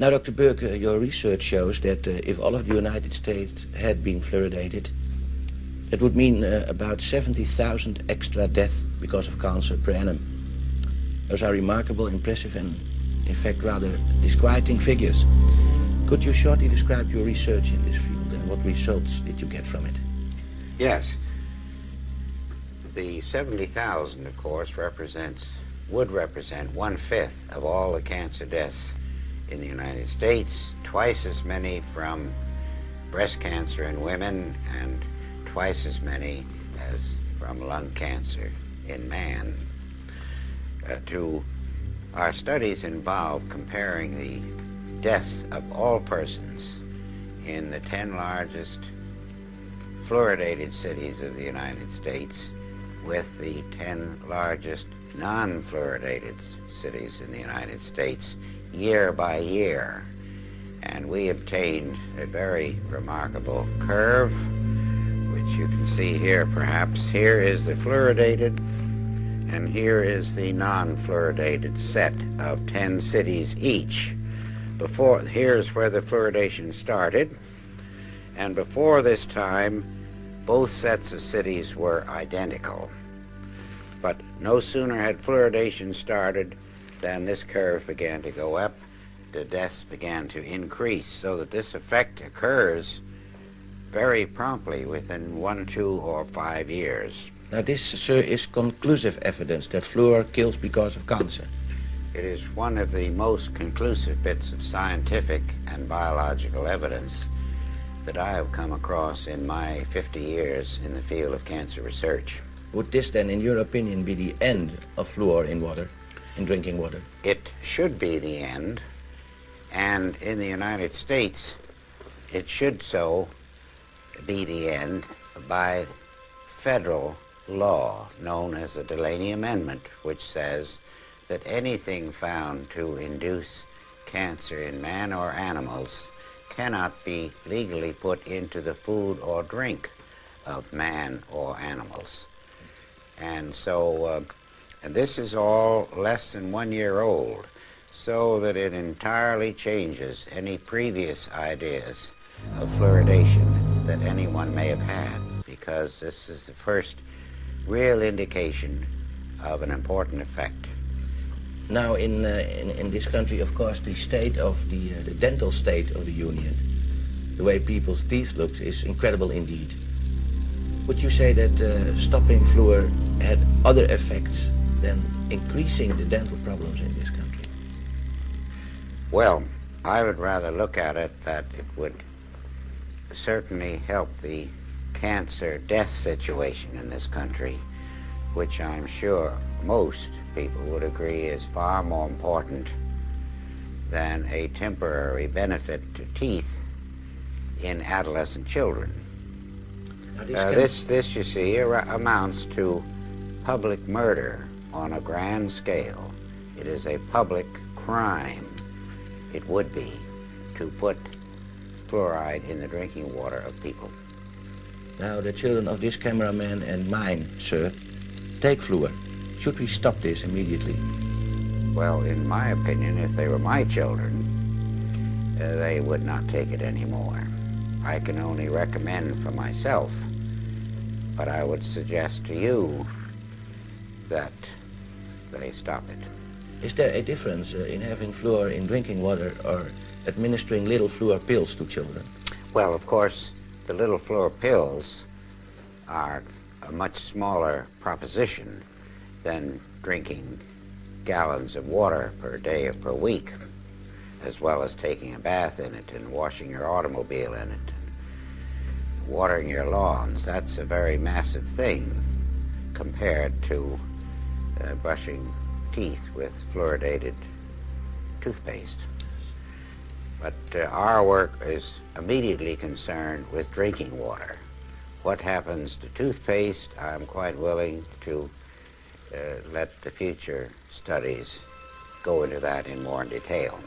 Now, Dr. Burk, your research shows that if all of the United States had been fluoridated, that would mean about 70,000 extra deaths because of cancer per annum. Those are remarkable, impressive, and in fact rather disquieting figures. Could you shortly describe your research in this field and what results did you get from it? Yes. The 70,000, of course, would represent 1/5 of all the cancer deaths in the United States, twice as many from breast cancer in women, and twice as many as from lung cancer in man. Our studies involve comparing the deaths of all persons in the 10 largest fluoridated cities of the United States with the 10 largest non-fluoridated cities in the United States year by year. And we obtained a very remarkable curve, which you can see here perhaps. Here is the fluoridated, and here is the non-fluoridated set of 10 cities each. Here's where the fluoridation started, and before this time, both sets of cities were identical. But no sooner had fluoridation started than this curve began to go up, the deaths began to increase, so that this effect occurs very promptly within 1, 2, or 5 years. Now this, sir, is conclusive evidence that fluor kills because of cancer. It is one of the most conclusive bits of scientific and biological evidence that I have come across in my 50 years in the field of cancer research. Would this then, in your opinion, be the end of fluor in water, in drinking water? It should be the end, and in the United States, it should so be the end by federal law known as the Delaney Amendment, which says that anything found to induce cancer in man or animals cannot be legally put into the food or drink of man or animals. And so this is all less than 1 year old, so that it entirely changes any previous ideas of fluoridation that anyone may have had, because this is the first real indication of an important effect. Now, in this country, of course, the state of the dental state of the Union, the way people's teeth look, is incredible indeed. Would you say that stopping fluor had other effects than increasing the dental problems in this country? Well, I would rather look at it that it would certainly help the cancer death situation in this country, which I'm sure most people would agree is far more important than a temporary benefit to teeth in adolescent children. This, you see, amounts to public murder on a grand scale. It is a public crime, it would be, to put fluoride in the drinking water of people. Now, the children of this cameraman and mine, sir, take fluor. Should we stop this immediately? Well, in my opinion, if they were my children, they would not take it anymore. I can only recommend for myself, but I would suggest to you that they stop it. Is there a difference in having fluor in drinking water or administering little fluor pills to children? Well, of course, the little fluor pills are a much smaller proposition than drinking gallons of water per day or per week, as well as taking a bath in it and washing your automobile in it and watering your lawns. That's a very massive thing compared to brushing teeth with fluoridated toothpaste. But our work is immediately concerned with drinking water. What happens to toothpaste, I'm quite willing to let the future studies go into that in more detail.